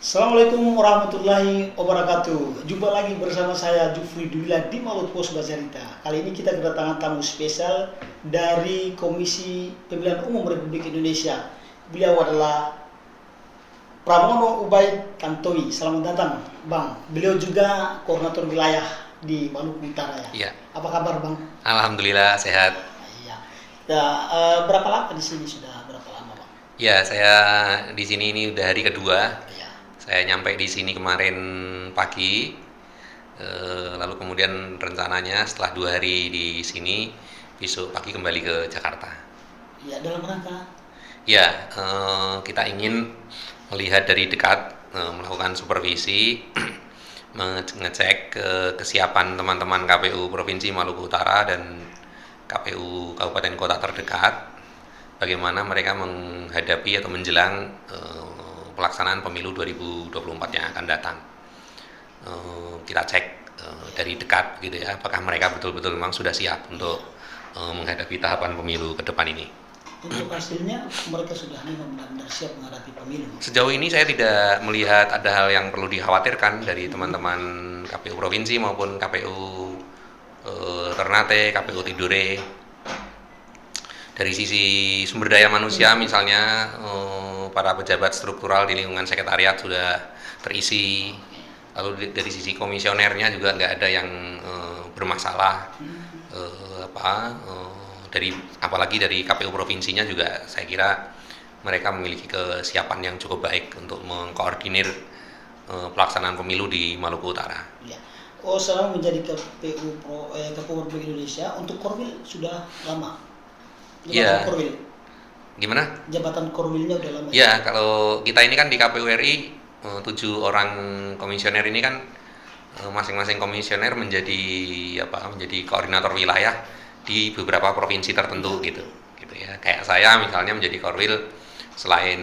Assalamualaikum warahmatullahi wabarakatuh. Jumpa lagi bersama saya Jufri Dwila di Malut Pos Bacarita. Kali ini kita kedatangan tamu spesial dari Komisi Pemilihan Umum Republik Indonesia. Beliau adalah Pramono Ubaid Tantowi. Selamat datang, Bang. Beliau juga koordinator wilayah di Maluku Utara ya. Iya. Apa kabar, Bang? Alhamdulillah sehat. Iya. Ya, berapa lama di sini sudah berapa lama, Bang? Ya, saya di sini ini udah hari kedua. Ya. Saya nyampe di sini kemarin pagi, lalu kemudian rencananya setelah 2 hari di sini, besok pagi kembali ke Jakarta. Ya, dalam rangka Ya, kita ingin melihat dari dekat, melakukan supervisi, mengecek kesiapan teman-teman KPU Provinsi Maluku Utara dan KPU Kabupaten Kota terdekat, bagaimana mereka menghadapi atau menjelang pelaksanaan pemilu 2024 yang akan datang. Kita cek dari dekat gitu ya, apakah mereka betul-betul memang sudah siap untuk menghadapi tahapan pemilu ke depan ini. untuk hasilnya mereka sudah memang benar-benar siap menghadapi pemilu. Sejauh ini saya tidak melihat ada hal yang perlu dikhawatirkan dari teman-teman KPU Provinsi maupun KPU Ternate, KPU Tidore. Dari sisi sumber daya manusia misalnya, para pejabat struktural di lingkungan sekretariat sudah terisi. Lalu dari sisi komisionernya juga nggak ada yang bermasalah. Apalagi dari KPU provinsinya juga saya kira mereka memiliki kesiapan yang cukup baik untuk mengkoordinir pelaksanaan pemilu di Maluku Utara. Ya. Oh, selama menjadi KPU Republik Indonesia, untuk Korwil sudah lama. Iya. Korwil. Gimana? Jabatan Korwilnya udah lama. Ya, kalau kita ini kan di KPU RI 7 orang komisioner ini kan masing-masing komisioner menjadi koordinator wilayah di beberapa provinsi tertentu gitu ya. Kayak saya misalnya menjadi Korwil selain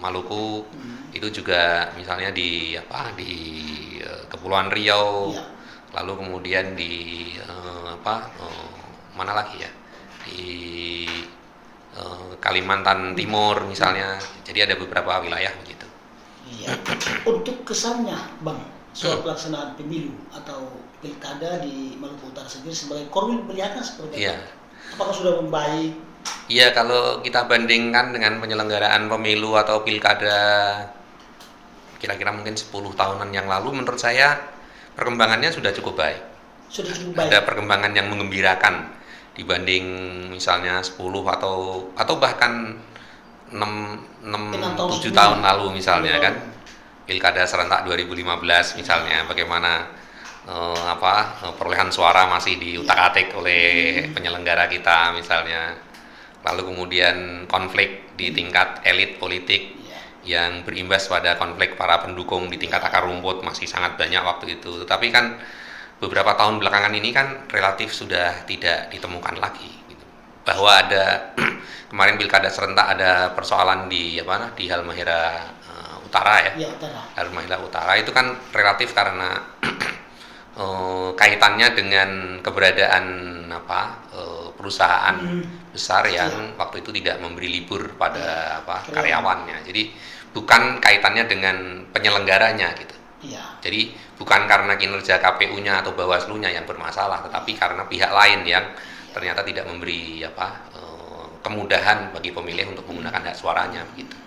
Maluku, itu juga misalnya di Kepulauan Riau, Ya. lalu kemudian di mana lagi ya, di Kalimantan Timur misalnya. Jadi ada beberapa wilayah begitu. Iya. Untuk kesannya, Bang, soal pelaksanaan pemilu atau pilkada di Maluku Utara sendiri sebagai Korwil melihatnya seperti apa? Iya. Apakah sudah membaik? Iya, kalau kita bandingkan dengan penyelenggaraan pemilu atau pilkada kira-kira mungkin 10 tahunan yang lalu, menurut saya perkembangannya sudah cukup baik. Sudah cukup baik. Ada perkembangan yang menggembirakan dibanding misalnya 10 atau bahkan 7 tahun lalu misalnya kan. Pilkada serentak 2015 misalnya, bagaimana perolehan suara masih diutak-atik oleh penyelenggara kita misalnya. Lalu kemudian konflik di tingkat elit politik yang berimbas pada konflik para pendukung di tingkat akar rumput masih sangat banyak waktu itu. Tetapi kan beberapa tahun belakangan ini kan relatif sudah tidak ditemukan lagi gitu. Bahwa ada kemarin pilkada serentak ada persoalan di Halmahera Utara ya. Ya, Utara. Halmahera Utara itu kan relatif karena kaitannya dengan keberadaan perusahaan besar yang waktu itu tidak memberi libur pada karyawannya. Jadi bukan kaitannya dengan penyelenggaranya gitu. Iya. Jadi bukan karena kinerja KPU-nya atau Bawaslu-nya yang bermasalah, tetapi karena pihak lain yang ternyata tidak memberi kemudahan bagi pemilih untuk menggunakan hak suaranya begitu.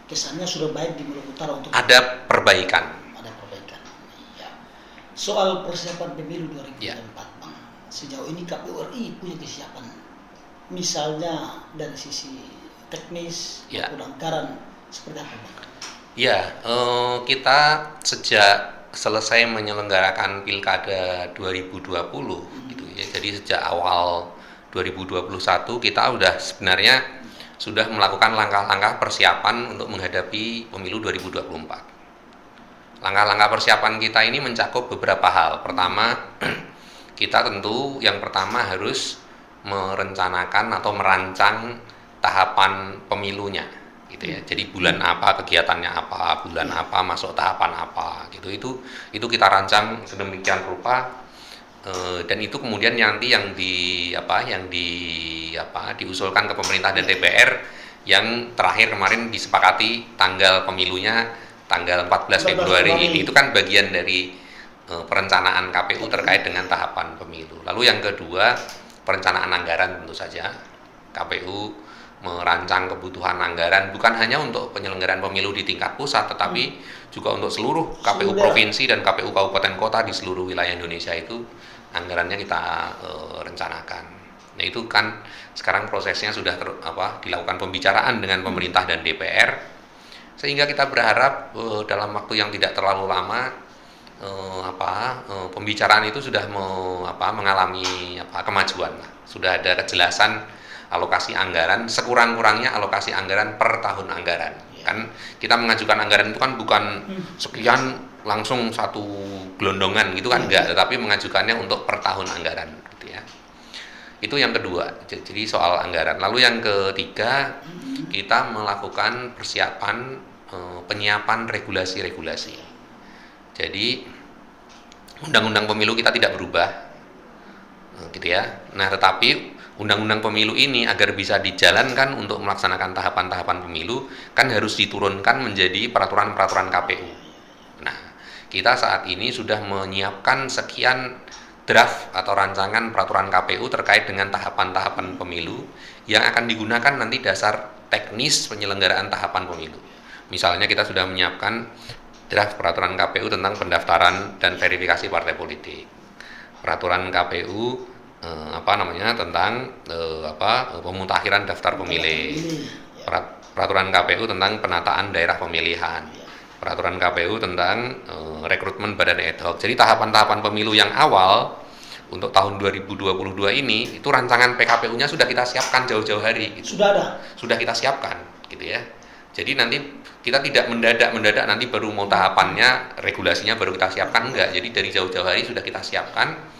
Kesannya sudah baik di Maluku Utara untuk Ada perbaikan. Ya. Soal persiapan pemilu 2024, Ya. Bang. Sejauh ini KPU RI punya kesiapan. Misalnya dari sisi teknis Ya. maupun anggaran seperti apa, Bang? Ya, kita sejak selesai menyelenggarakan Pilkada 2020 gitu ya. Jadi sejak awal 2021 kita sebenarnya sudah melakukan langkah-langkah persiapan untuk menghadapi pemilu 2024. Langkah-langkah persiapan kita ini mencakup beberapa hal. Pertama, kita tentu yang pertama harus merencanakan atau merancang tahapan pemilunya gitu ya. Jadi bulan apa kegiatannya apa, bulan apa masuk tahapan apa gitu. Itu kita rancang sedemikian rupa, dan itu kemudian nanti yang diusulkan ke pemerintah dan DPR yang terakhir kemarin disepakati tanggal pemilunya tanggal 14 Februari ini. Itu kan bagian dari perencanaan KPU terkait dengan tahapan pemilu. Lalu yang kedua, perencanaan anggaran tentu saja. KPU merancang kebutuhan anggaran bukan hanya untuk penyelenggaraan pemilu di tingkat pusat, tetapi juga untuk seluruh KPU provinsi dan KPU kabupaten kota di seluruh wilayah Indonesia itu anggarannya kita rencanakan. Nah itu kan sekarang prosesnya sudah dilakukan pembicaraan dengan pemerintah dan DPR, sehingga kita berharap dalam waktu yang tidak terlalu lama pembicaraan itu sudah mengalami kemajuan. Sudah ada kejelasan alokasi anggaran, sekurang-kurangnya alokasi anggaran per tahun anggaran. Kan kita mengajukan anggaran itu kan bukan sekian langsung satu gelondongan gitu kan, enggak, tetapi mengajukannya untuk per tahun anggaran gitu ya. Itu yang kedua, jadi soal anggaran. Lalu yang ketiga, kita melakukan persiapan penyiapan regulasi-regulasi. Jadi undang-undang pemilu kita tidak berubah gitu ya. Nah, tetapi undang-undang pemilu ini agar bisa dijalankan untuk melaksanakan tahapan-tahapan pemilu kan harus diturunkan menjadi peraturan-peraturan KPU. Nah, kita saat ini sudah menyiapkan sekian draft atau rancangan peraturan KPU terkait dengan tahapan-tahapan pemilu yang akan digunakan nanti dasar teknis penyelenggaraan tahapan pemilu. Misalnya kita sudah menyiapkan draft peraturan KPU tentang pendaftaran dan verifikasi partai politik. Peraturan KPU tentang pemutakhiran daftar pemilih, peraturan KPU tentang penataan daerah pemilihan, peraturan KPU tentang rekrutmen badan ad hoc. Jadi tahapan-tahapan pemilu yang awal untuk tahun 2022 ini itu rancangan PKPU-nya sudah kita siapkan jauh-jauh hari. Gitu. Sudah kita siapkan, gitu ya. Jadi nanti kita tidak mendadak nanti baru mau tahapannya, regulasinya baru kita siapkan, enggak. Jadi dari jauh-jauh hari sudah kita siapkan.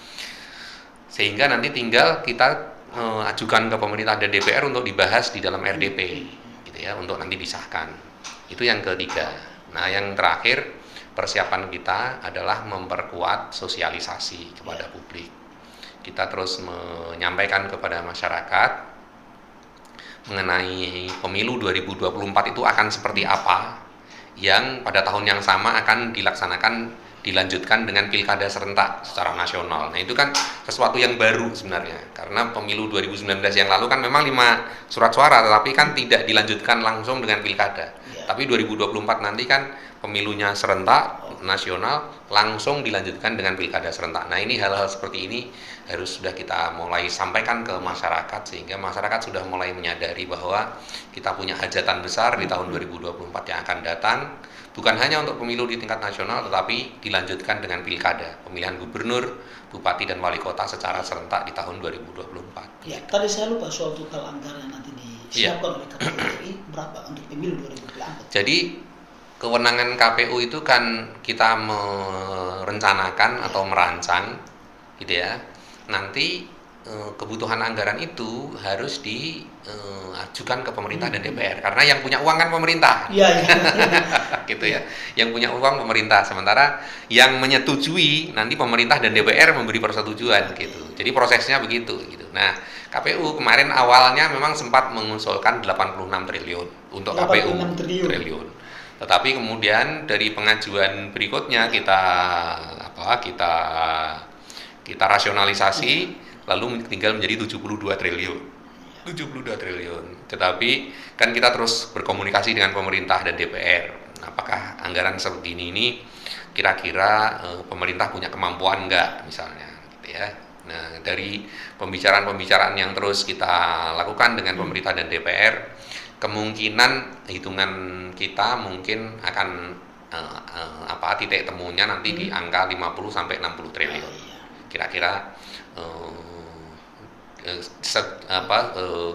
Sehingga nanti tinggal kita ajukan ke pemerintah dan DPR untuk dibahas di dalam RDP, gitu ya, untuk nanti disahkan. Itu yang ketiga. Nah, yang terakhir persiapan kita adalah memperkuat sosialisasi kepada publik. Kita terus menyampaikan kepada masyarakat mengenai pemilu 2024 itu akan seperti apa, yang pada tahun yang sama akan dilanjutkan dengan pilkada serentak secara nasional. Nah itu kan sesuatu yang baru sebenarnya, karena pemilu 2019 yang lalu kan memang 5 surat suara, tetapi kan tidak dilanjutkan langsung dengan pilkada. Tapi 2024 nanti kan pemilunya serentak nasional langsung dilanjutkan dengan pilkada serentak. Nah ini hal-hal seperti ini harus sudah kita mulai sampaikan ke masyarakat, sehingga masyarakat sudah mulai menyadari bahwa kita punya hajatan besar di tahun 2024 yang akan datang. Bukan hanya untuk pemilu di tingkat nasional, tetapi dilanjutkan dengan pilkada, pemilihan gubernur, bupati, dan wali kota secara serentak di tahun 2024. Ya, tadi saya lupa soal total anggaran yang nanti disiapkan oleh KPU RI berapa untuk pemilu 2024. Jadi kewenangan KPU itu kan kita merencanakan atau merancang, gitu ya. Nanti kebutuhan anggaran itu harus diajukan ke pemerintah dan DPR, karena yang punya uang kan pemerintah. Iya. Gitu ya. Yang punya uang pemerintah, sementara yang menyetujui nanti pemerintah dan DPR memberi persetujuan gitu. Jadi prosesnya begitu gitu. Nah, KPU kemarin awalnya memang sempat mengusulkan 86 triliun untuk 86 KPU triliun. Tetapi kemudian dari pengajuan berikutnya kita rasionalisasi, lalu tinggal menjadi 72 triliun. 72 triliun. Tetapi kan kita terus berkomunikasi dengan pemerintah dan DPR. Apakah anggaran segini ini kira-kira pemerintah punya kemampuan enggak misalnya, gitu ya. Nah, dari pembicaraan-pembicaraan yang terus kita lakukan dengan pemerintah dan DPR, kemungkinan hitungan kita mungkin akan titik temunya nanti di angka 50 sampai 60 triliun. Kira-kira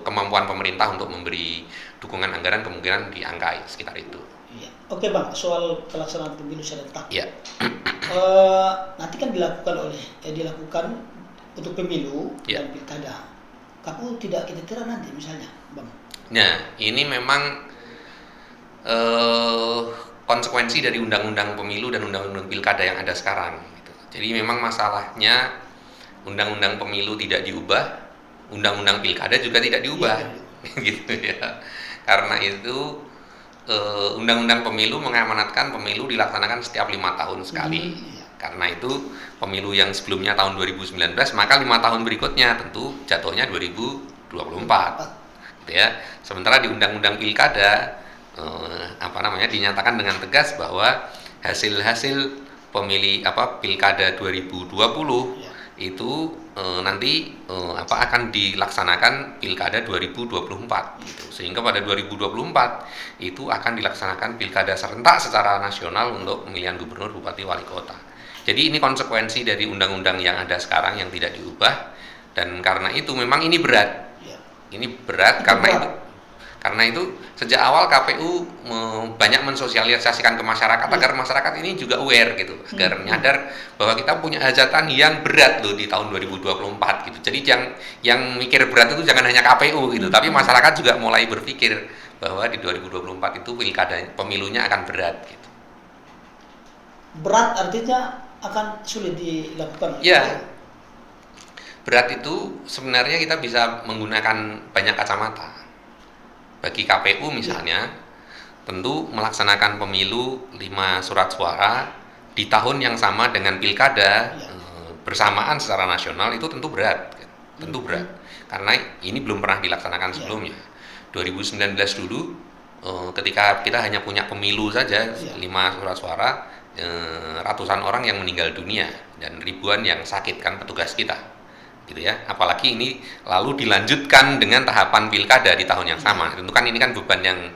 kemampuan pemerintah untuk memberi dukungan anggaran kemungkinan di angka sekitar itu. Iya. Oke Bang, soal pelaksanaan pemilu serentak. Iya. Nanti kan dilakukan untuk pemilu dan pilkada. KPU tidak kira-kira nanti misalnya, Bang. Nah, ini memang konsekuensi dari undang-undang pemilu dan undang-undang pilkada yang ada sekarang. Gitu. Jadi memang masalahnya undang-undang pemilu tidak diubah, undang-undang pilkada juga tidak diubah, gitu ya. Karena itu Undang-Undang Pemilu mengamanatkan pemilu dilaksanakan setiap 5 tahun sekali. Karena itu pemilu yang sebelumnya tahun 2019, maka 5 tahun berikutnya tentu jatuhnya 2024. Gitu ya. Sementara di Undang-Undang Pilkada dinyatakan dengan tegas bahwa hasil Pilkada 2020 itu nanti akan dilaksanakan Pilkada 2024 gitu. Sehingga pada 2024 itu akan dilaksanakan Pilkada serentak secara nasional untuk pemilihan gubernur, bupati, wali kota. Jadi ini konsekuensi dari undang-undang yang ada sekarang yang tidak diubah, dan karena itu memang ini berat. Ini berat karena itu sejak awal KPU banyak mensosialisasikan ke masyarakat agar masyarakat ini juga aware gitu, agar nyadar bahwa kita punya hajatan yang berat loh di tahun 2024 gitu. Jadi yang mikir berat itu jangan hanya KPU gitu, tapi masyarakat juga mulai berpikir bahwa di 2024 itu pemilunya akan berat gitu. Berat artinya akan sulit dilakukan. Ya. Berat itu sebenarnya kita bisa menggunakan banyak kacamata. Bagi KPU misalnya, tentu melaksanakan pemilu 5 surat suara di tahun yang sama dengan pilkada bersamaan secara nasional itu tentu berat. Tentu berat. Karena ini belum pernah dilaksanakan sebelumnya. 2019 dulu ketika kita hanya punya pemilu saja 5 surat suara, ratusan orang yang meninggal dunia dan ribuan yang sakit kan petugas kita. Gitu ya, apalagi ini lalu dilanjutkan dengan tahapan pilkada di tahun yang sama. Tentu kan ini kan beban yang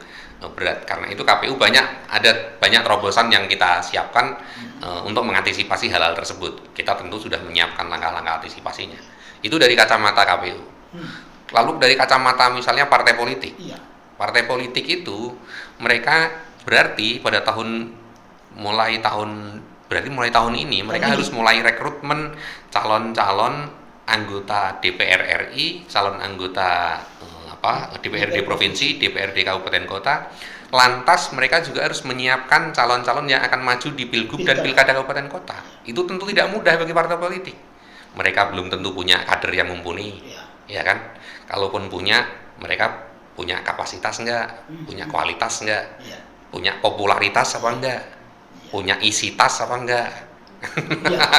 berat. Karena itu KPU ada banyak terobosan yang kita siapkan untuk mengantisipasi hal-hal tersebut. Kita tentu sudah menyiapkan langkah-langkah antisipasinya. Itu dari kacamata KPU. Lalu dari kacamata misalnya partai politik. Partai politik itu mereka berarti mulai tahun ini mereka harus mulai rekrutmen calon-calon anggota DPR RI, calon anggota DPRD provinsi, DPRD kabupaten kota. Lantas mereka juga harus menyiapkan calon-calon yang akan maju di Pilgub dan Pilkada kabupaten kota. Itu tentu tidak mudah bagi partai politik. Mereka belum tentu punya kader yang mumpuni, ya kan? Kalaupun punya, mereka punya kapasitas enggak, punya kualitas enggak, punya popularitas apa enggak, punya isi tas apa enggak.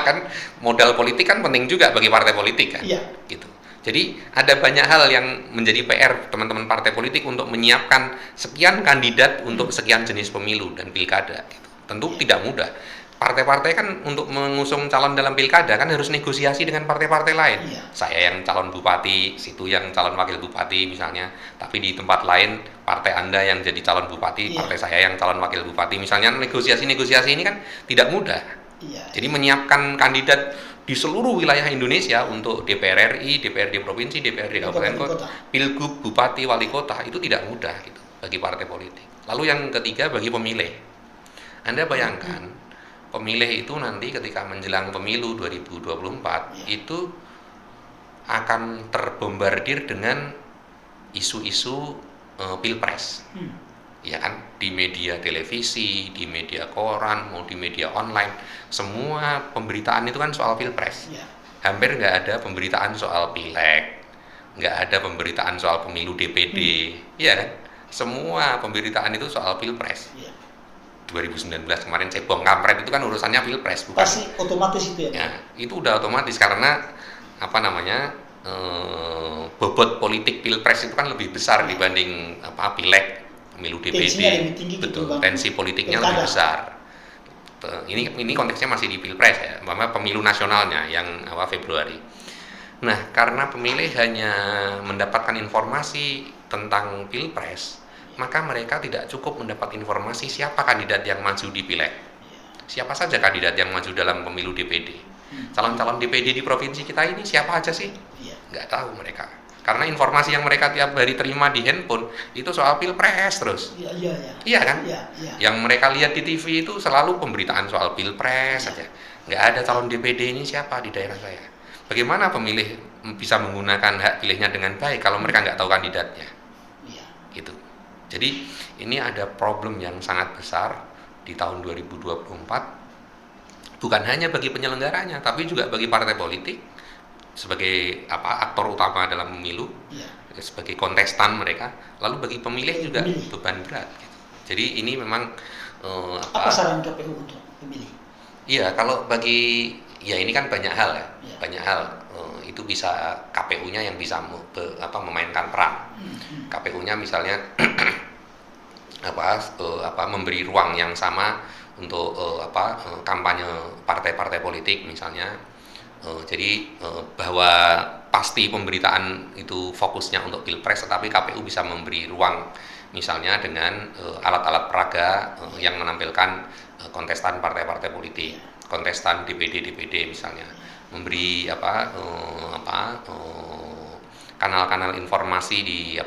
Kan modal politik kan penting juga bagi partai politik kan, gitu. Jadi ada banyak hal yang menjadi PR teman-teman partai politik untuk menyiapkan sekian kandidat untuk sekian jenis pemilu dan pilkada. Gitu. Tentu tidak mudah. Partai-partai kan untuk mengusung calon dalam pilkada kan harus negosiasi dengan partai-partai lain. Saya yang calon bupati, situ yang calon wakil bupati misalnya, tapi di tempat lain partai Anda yang jadi calon bupati, partai saya yang calon wakil bupati misalnya. Negosiasi-negosiasi ini kan tidak mudah. Jadi menyiapkan kandidat di seluruh wilayah Indonesia untuk DPR RI, DPRD provinsi, DPRD kabupaten kota, Pilgub, bupati, wali kota itu tidak mudah gitu bagi partai politik. Lalu yang ketiga bagi pemilih. Anda bayangkan pemilih itu nanti ketika menjelang pemilu 2024 itu akan terbombardir dengan isu-isu pilpres. Ya kan, di media televisi, di media koran, mau di media online, semua pemberitaan itu kan soal pilpres. Hampir nggak ada pemberitaan soal pileg, nggak ada pemberitaan soal pemilu DPD, ya kan? Semua pemberitaan itu soal pilpres. 2019 kemarin cebong kampret itu kan urusannya pilpres, bukan? Pasti otomatis itu ya? Ya, itu udah otomatis karena bobot politik pilpres itu kan lebih besar dibanding pileg. Pemilu DPD, betul, tensi politiknya lebih besar. Ini konteksnya masih di pilpres ya, pemilu nasionalnya yang Februari. Nah, karena pemilih hanya mendapatkan informasi tentang pilpres, maka mereka tidak cukup mendapat informasi siapa kandidat yang maju di pileg. Siapa saja kandidat yang maju dalam pemilu DPD. Calon-calon DPD di provinsi kita ini siapa aja sih? Nggak tahu mereka. Karena informasi yang mereka tiap hari terima di handphone itu soal pilpres terus. Iya kan? Yang mereka lihat di TV itu selalu pemberitaan soal pilpres saja. Nggak ada calon DPD ini siapa di daerah saya. Bagaimana pemilih bisa menggunakan hak pilihnya dengan baik kalau mereka nggak tahu kandidatnya? Gitu. Jadi ini ada problem yang sangat besar di tahun 2024. Bukan hanya bagi penyelenggaranya, tapi juga bagi partai politik sebagai aktor utama dalam pemilu, sebagai kontestan mereka, lalu bagi pemilih juga beban berat gitu. Jadi ini memang apa saran KPU untuk pemilih? Iya, kalau bagi ya ini kan banyak hal ya, banyak hal itu bisa KPU-nya yang bisa memainkan peran. KPU-nya misalnya memberi ruang yang sama untuk kampanye partai-partai politik misalnya. Jadi bahwa pasti pemberitaan itu fokusnya untuk pilpres, tetapi KPU bisa memberi ruang misalnya dengan alat-alat peraga yang menampilkan kontestan partai-partai politik, kontestan DPD misalnya, memberi kanal-kanal informasi di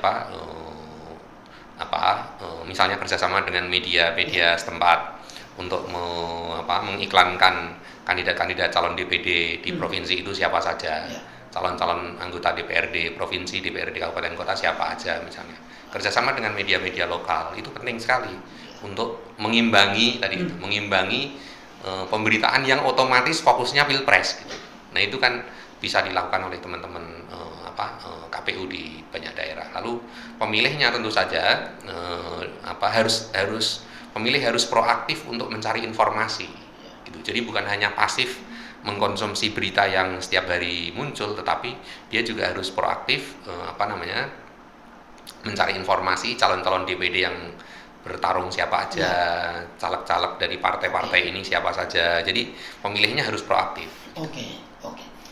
misalnya kerjasama dengan media setempat untuk mengiklankan kandidat-kandidat calon DPD di provinsi itu siapa saja, calon-calon anggota DPRD provinsi, DPRD kabupaten kota siapa aja misalnya. Kerjasama dengan media-media lokal itu penting sekali untuk mengimbangi pemberitaan yang otomatis fokusnya pilpres gitu. Nah itu kan bisa dilakukan oleh teman-teman KPU di banyak daerah. Lalu pemilihnya tentu saja pemilih harus proaktif untuk mencari informasi gitu. Jadi bukan hanya pasif mengkonsumsi berita yang setiap hari muncul, tetapi dia juga harus proaktif mencari informasi calon-calon DPD yang bertarung siapa aja, caleg-caleg dari partai-partai ini siapa saja. Jadi pemilihnya harus proaktif. Oke.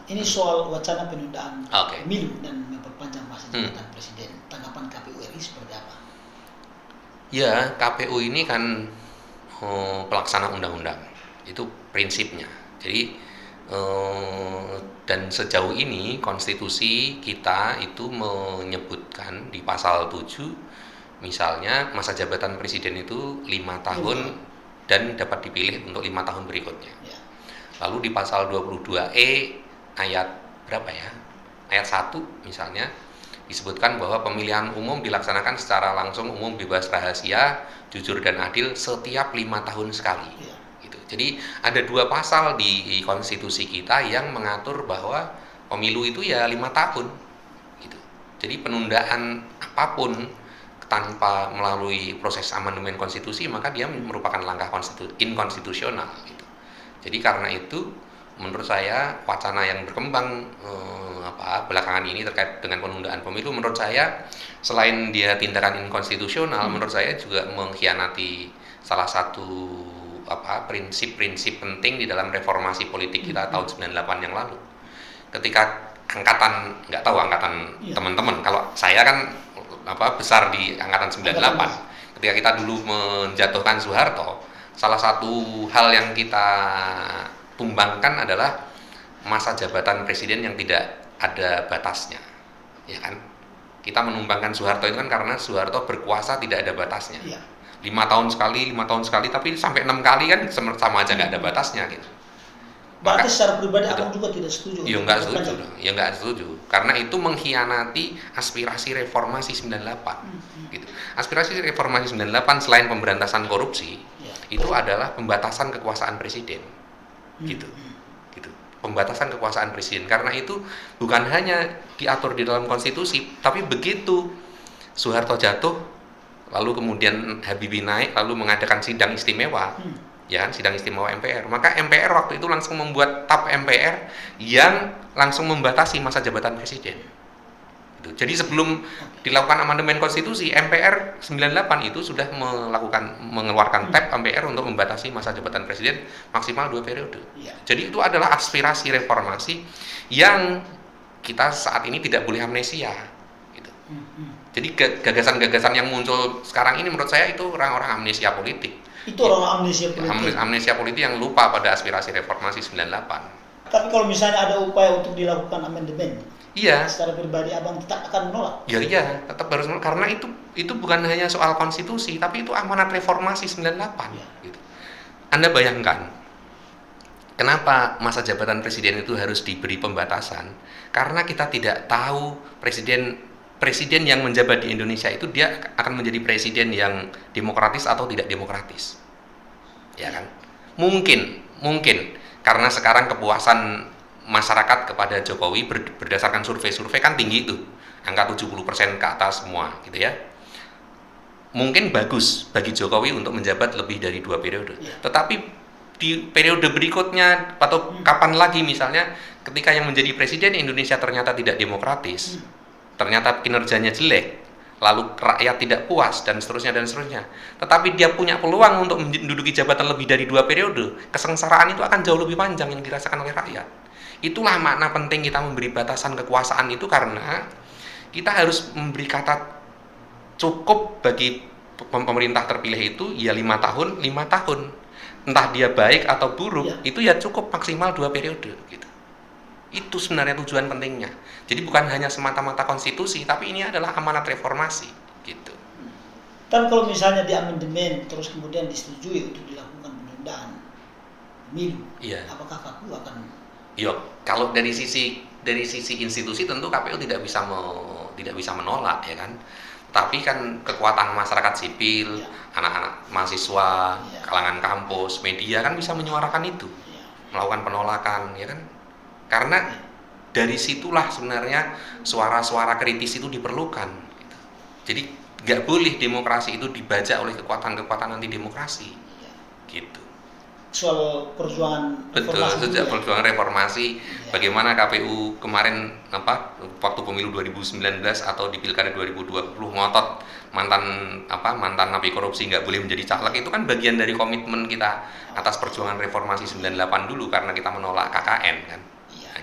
Ini soal wacana penundaan pemilu dan memperpanjang masa jabatan presiden. Tanggapan KPU RI seperti apa? Ya, KPU ini kan pelaksana undang-undang. Itu prinsipnya. Jadi dan sejauh ini konstitusi kita itu menyebutkan di pasal 7 misalnya masa jabatan presiden itu 5 tahun dan dapat dipilih untuk 5 tahun berikutnya. Lalu di pasal 22E ayat berapa ya? Ayat 1 misalnya disebutkan bahwa pemilihan umum dilaksanakan secara langsung, umum, bebas, rahasia, jujur dan adil setiap 5 tahun sekali. Gitu. Jadi ada 2 pasal di konstitusi kita yang mengatur bahwa pemilu itu ya 5 tahun. Gitu. Jadi penundaan apapun tanpa melalui proses amandemen konstitusi maka dia merupakan langkah inkonstitusional. Gitu. Jadi karena itu menurut saya wacana yang berkembang belakangan ini terkait dengan penundaan pemilu, menurut saya selain dia tindakan inkonstitusional, menurut saya juga mengkhianati salah satu prinsip-prinsip penting di dalam reformasi politik kita tahun 98 yang lalu. Ketika nggak tahu angkatan teman-teman, kalau saya kan besar di angkatan 98. Ketika kita dulu menjatuhkan Soeharto, salah satu hal yang kita tumbangkan adalah masa jabatan presiden yang tidak ada batasnya, ya kan? Kita menumbangkan Soeharto itu kan karena Soeharto berkuasa tidak ada batasnya. 5 tahun sekali, tapi sampai 6 kali kan sama aja nggak ada batasnya gitu. Berarti secara pribadi abang juga tidak setuju? Ya nggak setuju, karena itu mengkhianati aspirasi reformasi 98. Gitu. Aspirasi reformasi 98 selain pemberantasan korupsi, itu adalah pembatasan kekuasaan presiden. Gitu pembatasan kekuasaan presiden. Karena itu bukan hanya diatur di dalam konstitusi, tapi begitu Soeharto jatuh lalu kemudian Habibie naik lalu mengadakan sidang istimewa, ya kan, sidang istimewa MPR, maka MPR waktu itu langsung membuat TAP MPR yang langsung membatasi masa jabatan presiden. Jadi sebelum dilakukan amandemen konstitusi, MPR 98 itu sudah mengeluarkan TAP MPR untuk membatasi masa jabatan presiden maksimal 2 periode. Jadi itu adalah aspirasi reformasi yang kita saat ini tidak boleh amnesia. Gitu. Jadi gagasan-gagasan yang muncul sekarang ini menurut saya itu orang-orang amnesia politik. Itu orang amnesia politik. Amnesia politik yang lupa pada aspirasi reformasi 98. Tapi kalau misalnya ada upaya untuk dilakukan amandemen, secara pribadi abang tetap akan menolak? Iya, tetap harus menolak, karena itu bukan hanya soal konstitusi, tapi itu amanat reformasi 98. Gitu. Anda bayangkan, kenapa masa jabatan presiden itu harus diberi pembatasan? Karena kita tidak tahu presiden yang menjabat di Indonesia itu dia akan menjadi presiden yang demokratis atau tidak demokratis. Ya kan? Mungkin karena sekarang kepuasan masyarakat kepada Jokowi berdasarkan survei-survei kan tinggi itu. angka 70% ke atas semua gitu ya. Mungkin bagus bagi Jokowi untuk menjabat lebih dari 2 periode. Tetapi di periode berikutnya atau kapan lagi misalnya ketika yang menjadi presiden Indonesia ternyata tidak demokratis, ternyata kinerjanya jelek, lalu rakyat tidak puas dan seterusnya, tetapi dia punya peluang untuk menduduki jabatan lebih dari 2 periode, kesengsaraan itu akan jauh lebih panjang yang dirasakan oleh rakyat. Itulah makna penting kita memberi batasan kekuasaan itu, karena kita harus memberi kata cukup bagi pemerintah terpilih itu ya 5 tahun, entah dia baik atau buruk, itu ya cukup maksimal 2 periode gitu. Itu sebenarnya tujuan pentingnya. Jadi bukan hanya semata-mata konstitusi, tapi ini adalah amanat reformasi gitu. Kan kalau misalnya di amandemen terus kemudian disetujui untuk dilakukan penundaan pemilu, apakah KPU akan? Kalau dari sisi institusi tentu KPU tidak bisa menolak ya kan. Tapi kan kekuatan masyarakat sipil, anak-anak mahasiswa, kalangan kampus, media kan bisa menyuarakan itu, melakukan penolakan ya kan. Karena dari situlah sebenarnya suara-suara kritis itu diperlukan. Jadi nggak boleh demokrasi itu dibajak oleh kekuatan-kekuatan anti demokrasi, gitu. Soal perjuangan reformasi. Sejak perjuangan reformasi, bagaimana KPU kemarin waktu pemilu 2019 atau di pilkada 2020 ngotot mantan napi korupsi nggak boleh menjadi caleg, itu kan bagian dari komitmen kita atas perjuangan reformasi 98 dulu karena kita menolak KKN kan.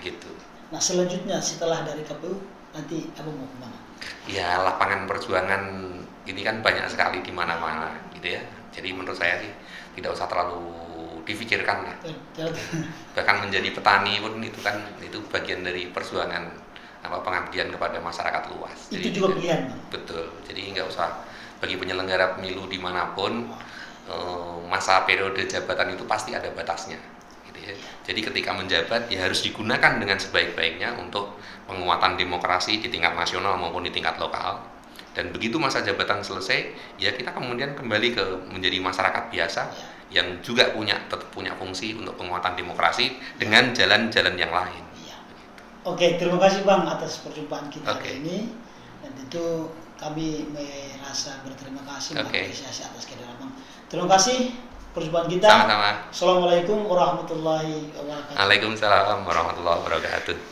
Gitu. Nah selanjutnya setelah dari KPU nanti apa mau kemana? Ya lapangan perjuangan ini kan banyak sekali di mana-mana gitu ya. Jadi menurut saya sih tidak usah terlalu difikirkan lah. Bahkan menjadi petani pun itu bagian dari perjuangan pengabdian kepada masyarakat luas. Itu jadi juga pilihan. Betul. Jadi nggak usah, bagi penyelenggara pemilu dimanapun masa periode jabatan itu pasti ada batasnya. Jadi ketika menjabat ya harus digunakan dengan sebaik-baiknya untuk penguatan demokrasi di tingkat nasional maupun di tingkat lokal. Dan begitu masa jabatan selesai, ya kita kemudian kembali menjadi masyarakat biasa yang juga tetap punya fungsi untuk penguatan demokrasi dengan jalan-jalan yang lain. Oke, terima kasih Bang atas perjumpaan kita hari ini. Dan tentu kami merasa berterima kasih mengapresiasi atas kehadiran Bang. Terima kasih. Perjumpaan kita. Sama-sama. Assalamualaikum warahmatullahi wabarakatuh. Waalaikumsalam warahmatullahi wabarakatuh.